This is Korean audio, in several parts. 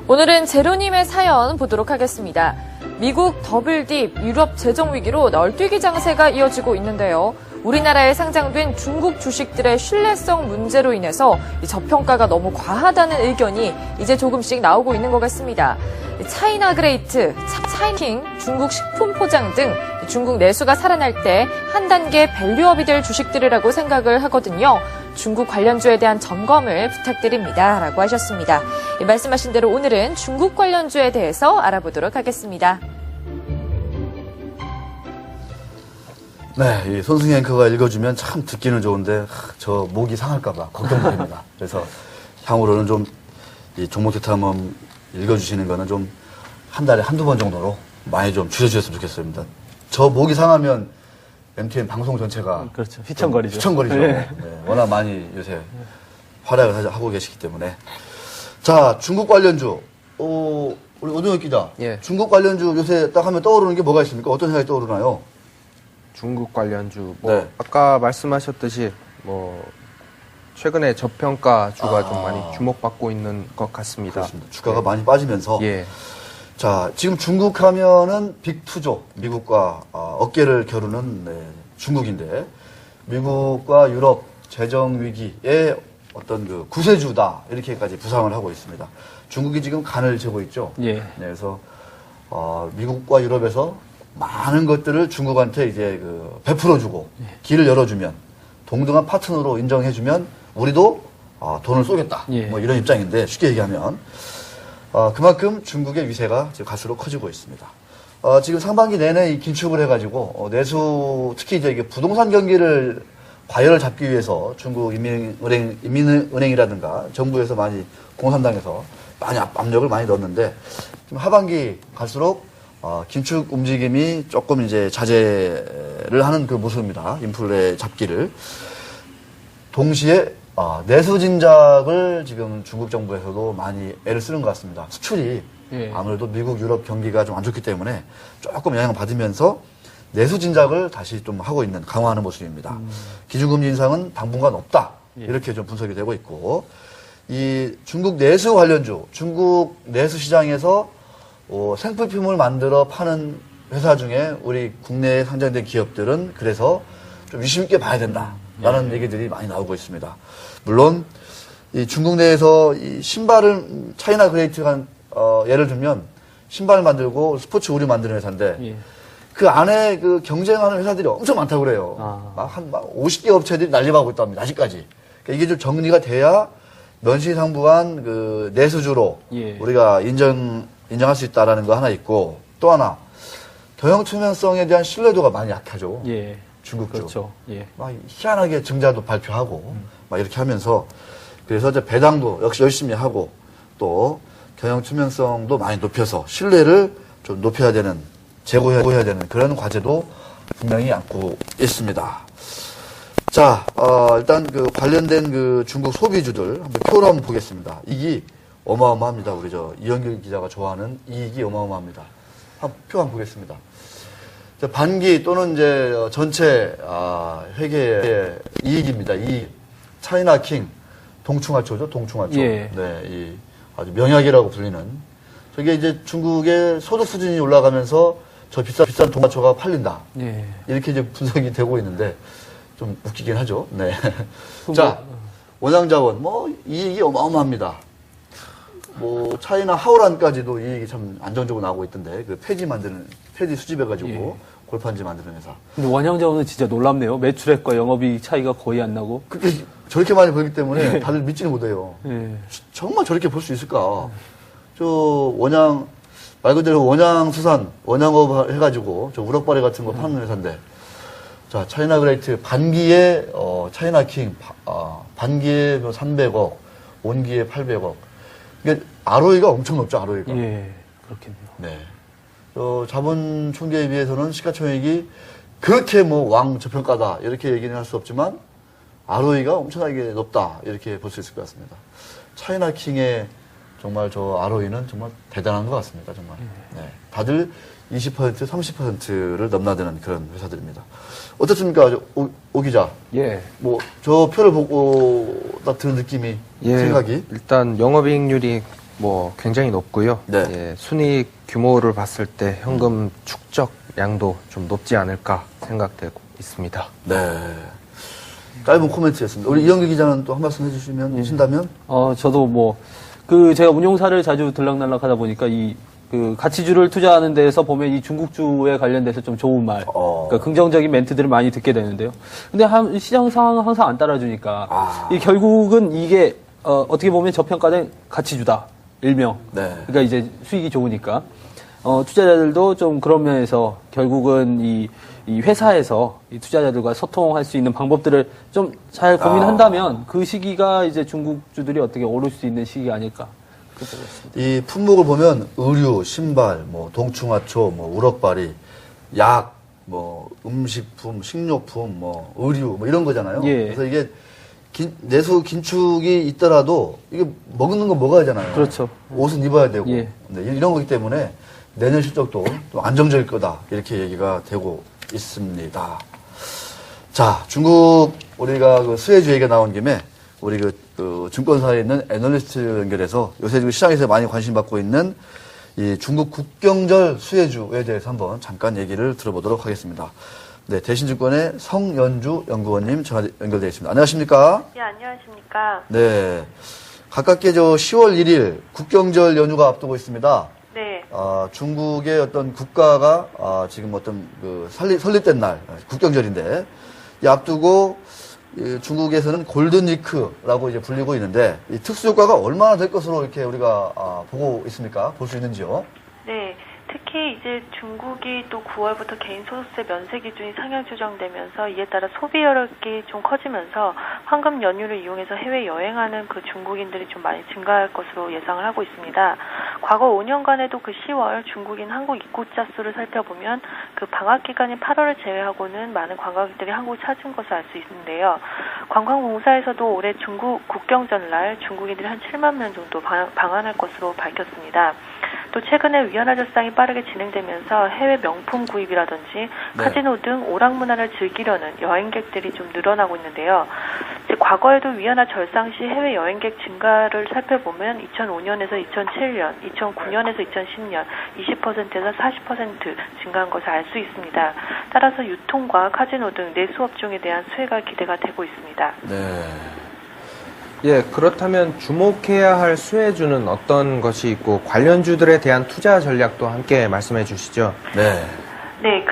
오늘은 제로님의 사연 보도록 하겠습니다. 미국 더블딥 유럽 재정 위기로 널뛰기 장세가 이어지고 있는데요. 우리나라에 상장된 중국 주식들의 신뢰성 문제로 인해서 저평가가 너무 과하다는 의견이 이제 조금씩 나오고 있는 것 같습니다. 차이나 그레이트, 차이킹, 중국 식품 포장 등 중국 내수가 살아날 때 한 단계 밸류업이 될 주식들이라고 생각을 하거든요. 중국 관련주에 대한 점검을 부탁드립니다. 라고 하셨습니다. 말씀하신 대로 오늘은 중국 관련주에 대해서 알아보도록 하겠습니다. 네, 이 손승희 앵커가 읽어주면 참 듣기는 좋은데 저 목이 상할까봐 걱정됩니다. 그래서 향후로는 좀 이 종목 대탐험 읽어주시는 거는 좀 한 달에 한두 번 정도로 많이 좀 줄여주셨으면 좋겠습니다. 저 목이 상하면 MTN 방송 전체가 그렇죠. 휘청거리죠. 휘청거리죠. 네. 네, 워낙 많이 요새 활약을 하고 계시기 때문에. 자, 중국 관련주. 우리 오동혁 기자. 예. 중국 관련주 요새 딱 하면 떠오르는 게 뭐가 있습니까? 어떤 생각이 떠오르나요? 중국 관련주. 네. 아까 말씀하셨듯이 최근에 저평가주가 좀 많이 주목받고 있는 것 같습니다. 그렇습니다. 주가가 많이 빠지면서. 예. 자, 지금 중국 하면은 빅투조, 미국과 어깨를 겨루는 중국인데, 미국과 유럽 재정 위기의 어떤 그 구세주다, 이렇게까지 부상을 하고 있습니다. 중국이 지금 간을 재고 있죠. 예. 네, 그래서, 미국과 유럽에서 많은 것들을 중국한테 이제 베풀어주고, 길을 열어주면, 동등한 파트너로 인정해주면, 우리도 돈을 쏘겠다. 예. 뭐 이런 입장인데, 쉽게 얘기하면, 그만큼 중국의 위세가 지금 갈수록 커지고 있습니다. 지금 상반기 내내 이 긴축을 해가지고, 내수, 특히 이제 이게 부동산 경기를 과열을 잡기 위해서 중국 인민은행이라든가 정부에서 많이, 공산당에서 많이 압력을 많이 넣었는데, 지금 하반기 갈수록, 긴축 움직임이 조금 이제 자제를 하는 그 모습입니다. 인플레 잡기를. 동시에 내수 진작을 지금 중국 정부에서도 많이 애를 쓰는 것 같습니다. 수출이 예. 아무래도 미국, 유럽 경기가 좀 안 좋기 때문에 조금 영향을 받으면서 내수 진작을 다시 좀 하고 있는, 강화하는 모습입니다. 기준금리 인상은 당분간 없다. 예. 이렇게 좀 분석이 되고 있고, 이 중국 내수 관련주, 중국 내수 시장에서 생필품을 만들어 파는 회사 중에 우리 국내에 상장된 기업들은 그래서 좀 유심 있게 봐야 된다라는 얘기들이 많이 나오고 있습니다. 물론 이 중국 내에서 이 신발을 차이나 그레이트가 예를 들면 신발을 만들고 스포츠 의류 만드는 회사인데 예. 그 안에 그 경쟁하는 회사들이 엄청 많다고 그래요. 한 50개 업체들이 난립하고 있답니다. 아직까지. 그러니까 이게 좀 정리가 돼야 면시상부한 그 내수주로 예. 우리가 인정할 수 있다라는 거 하나 있고, 또 하나 경영 투명성에 대한 신뢰도가 많이 약하죠. 예. 중국 쪽. 그렇죠. 예. 막 희한하게 증자도 발표하고 막 이렇게 하면서, 그래서 이제 배당도 역시 열심히 하고 또 경영 투명성도 많이 높여서 신뢰를 좀 높여야 되는, 제고해야 되는 그런 과제도 분명히 안고 있습니다. 자, 일단 그 관련된 그 중국 소비주들 한번 표로 한번 보겠습니다. 이익이 어마어마합니다. 우리 이현길 기자가 좋아하는 이익이 어마어마합니다. 표 한번 보겠습니다. 반기 또는 이제 전체 회계의 이익입니다. 이 차이나킹 동충하초죠, 동충하초. 예. 네, 이 아주 명약이라고 불리는. 저게 이제 중국의 소득 수준이 올라가면서 저 비싼 동화초가 팔린다. 예. 이렇게 이제 분석이 되고 있는데 좀 웃기긴 하죠. 네. 자, 원양자원 이익이 어마어마합니다. 차이나 하오란까지도 이익이 참 안정적으로 나오고 있던데, 그 폐지 수집해가지고 예. 골판지 만드는 회사. 근데 원양자원은 진짜 놀랍네요. 매출액과 영업이익 차이가 거의 안 나고. 그렇게 저렇게 많이 벌기 때문에 다들 믿지는 못해요. 예. 정말 저렇게 벌 수 있을까? 말 그대로 원양수산, 원양업 해가지고 우럭바리 같은 거 파는 회사인데, 자, 차이나 그레이트 반기에 차이나킹 반기에 300억, 온기에 800억. 그러니까 ROE가 엄청 높죠, ROE가. 예, 그렇겠네요. 네. 자본 총계에 비해서는 시가총액이 그렇게 왕 저평가다 이렇게 얘기는 할 수 없지만 ROE가 엄청나게 높다 이렇게 볼 수 있을 것 같습니다. 차이나킹의 정말 저 ROE는 정말 대단한 것 같습니다. 정말. 네. 다들 20%, 30%를 넘나드는 그런 회사들입니다. 어떻습니까, 오 기자? 예. 뭐 저 표를 보고 딱 드는 느낌이 생각이. 일단 영업이익률이 뭐 굉장히 높고요. 네. 예, 순이익 규모를 봤을 때 현금 축적량도 좀 높지 않을까 생각되고 있습니다. 네. 짧은 코멘트였습니다. 우리 이영규 기자는 또 한 말씀 해주시면 신다면? 저도 제가 운용사를 자주 들락날락 하다 보니까 가치주를 투자하는 데에서 보면 이 중국주에 관련돼서 좀 좋은 말, 그러니까 긍정적인 멘트들을 많이 듣게 되는데요. 근데 시장 상황은 항상 안 따라주니까, 결국은 이게, 어떻게 보면 저평가된 가치주다. 일명. 네. 그러니까 이제 수익이 좋으니까. 투자자들도 좀 그런 면에서 결국은 이 회사에서 이 투자자들과 소통할 수 있는 방법들을 좀 잘 고민한다면 그 시기가 이제 중국주들이 어떻게 오를 수 있는 시기가 아닐까. 그렇게 보고 있습니다. 이 품목을 보면 의류, 신발, 뭐 동충하초, 뭐 우럭바리, 약, 뭐 음식품, 식료품, 뭐 의류, 뭐 이런 거잖아요. 예. 그래서 이게 내수 긴축이 있더라도 이게 먹는 건 먹어야 하잖아요. 그렇죠. 옷은 입어야 되고. 예. 네, 이런 거기 때문에 내년 실적도 좀 안정적일 거다. 이렇게 얘기가 되고 있습니다. 자, 중국 우리가 그 수혜주 얘기가 나온 김에 우리 그 증권사에 있는 애널리스트 연결해서 요새 지금 시장에서 많이 관심 받고 있는 이 중국 국경절 수혜주에 대해서 한번 잠깐 얘기를 들어보도록 하겠습니다. 네, 대신증권의 성연주 연구원님 전화 연결되어 있습니다. 안녕하십니까? 네, 안녕하십니까? 네. 가깝게 10월 1일 국경절 연휴가 앞두고 있습니다. 네. 중국의 어떤 국가가 지금 어떤 설립된 날 국경절인데 이 앞두고 중국에서는 골든위크라고 이제 불리고 있는데 이 특수 효과가 얼마나 될 것으로 이렇게 우리가 보고 있습니까? 볼 수 있는지요? 네. 특히 이제 중국이 또 9월부터 개인소득세 면세 기준이 상향 조정되면서 이에 따라 소비 여력이 좀 커지면서 황금 연휴를 이용해서 해외 여행하는 그 중국인들이 좀 많이 증가할 것으로 예상을 하고 있습니다. 과거 5년간에도 그 10월 중국인 한국 입국자 수를 살펴보면 그 방학 기간인 8월을 제외하고는 많은 관광객들이 한국을 찾은 것을 알 수 있는데요. 관광공사에서도 올해 중국 국경절날 중국인들이 한 7만 명 정도 방한할 것으로 밝혔습니다. 또 최근에 위안화 절상이 빠르게 진행되면서 해외 명품 구입이라든지 네. 카지노 등 오락 문화를 즐기려는 여행객들이 좀 늘어나고 있는데요. 이제 과거에도 위안화 절상 시 해외 여행객 증가를 살펴보면 2005년에서 2007년, 2009년에서 2010년 20%에서 40% 증가한 것을 알 수 있습니다. 따라서 유통과 카지노 등 내수 업종에 대한 수혜가 기대가 되고 있습니다. 네. 예, 그렇다면 주목해야 할 수혜주는 어떤 것이 있고 관련주들에 대한 투자 전략도 함께 말씀해 주시죠. 네. 네,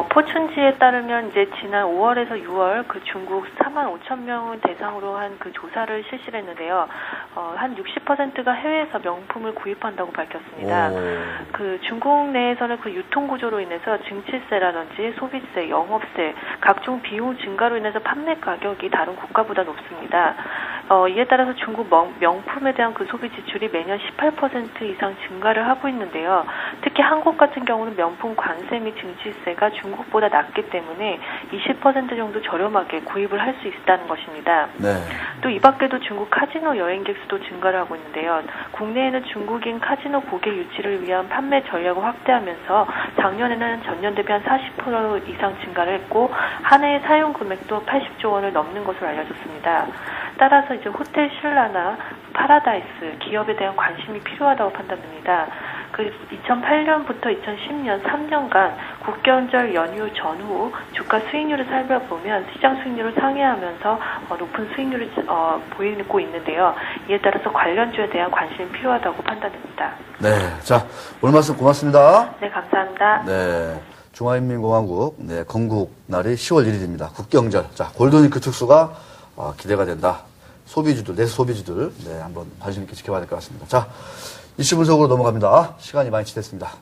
포춘지에 따르면 이제 지난 5월에서 6월 그 중국 4만 5천 명을 대상으로 한 그 조사를 실시를 했는데요. 한 60%가 해외에서 명품을 구입한다고 밝혔습니다. 그 중국 내에서는 그 유통 구조로 인해서 증치세라든지 소비세, 영업세, 각종 비용 증가로 인해서 판매 가격이 다른 국가보다 높습니다. 이에 따라서 중국 명품에 대한 그 소비 지출이 매년 18% 이상 증가를 하고 있는데요. 특히 한국 같은 경우는 명품 관세 및 증치세가 중국보다 낮기 때문에 20% 정도 저렴하게 구입을 할 수 있다는 것입니다. 네. 또 이 밖에도 중국 카지노 여행객 수도 증가를 하고 있는데요. 국내에는 중국인 카지노 고객 유치를 위한 판매 전략을 확대하면서 작년에는 전년 대비 한 40% 이상 증가를 했고 한 해의 사용 금액도 80조 원을 넘는 것으로 알려졌습니다. 따라서 이제 호텔 신라나 파라다이스 기업에 대한 관심이 필요하다고 판단됩니다. 그 2008년부터 2010년 3년간 국경절 연휴 전후 주가 수익률을 살펴보면 시장 수익률을 상회하면서 높은 수익률을 보이고 있는데요. 이에 따라서 관련주에 대한 관심이 필요하다고 판단됩니다. 네. 자, 오늘 말씀 고맙습니다. 네, 감사합니다. 네. 중화인민공화국, 네, 건국 날이 10월 1일입니다. 국경절. 자, 골든위크 특수가 기대가 된다. 소비주들, 내수 소비주들, 네, 한번 관심 있게 지켜봐야 될 것 같습니다. 자, 이슈 분석으로 넘어갑니다. 시간이 많이 지났습니다.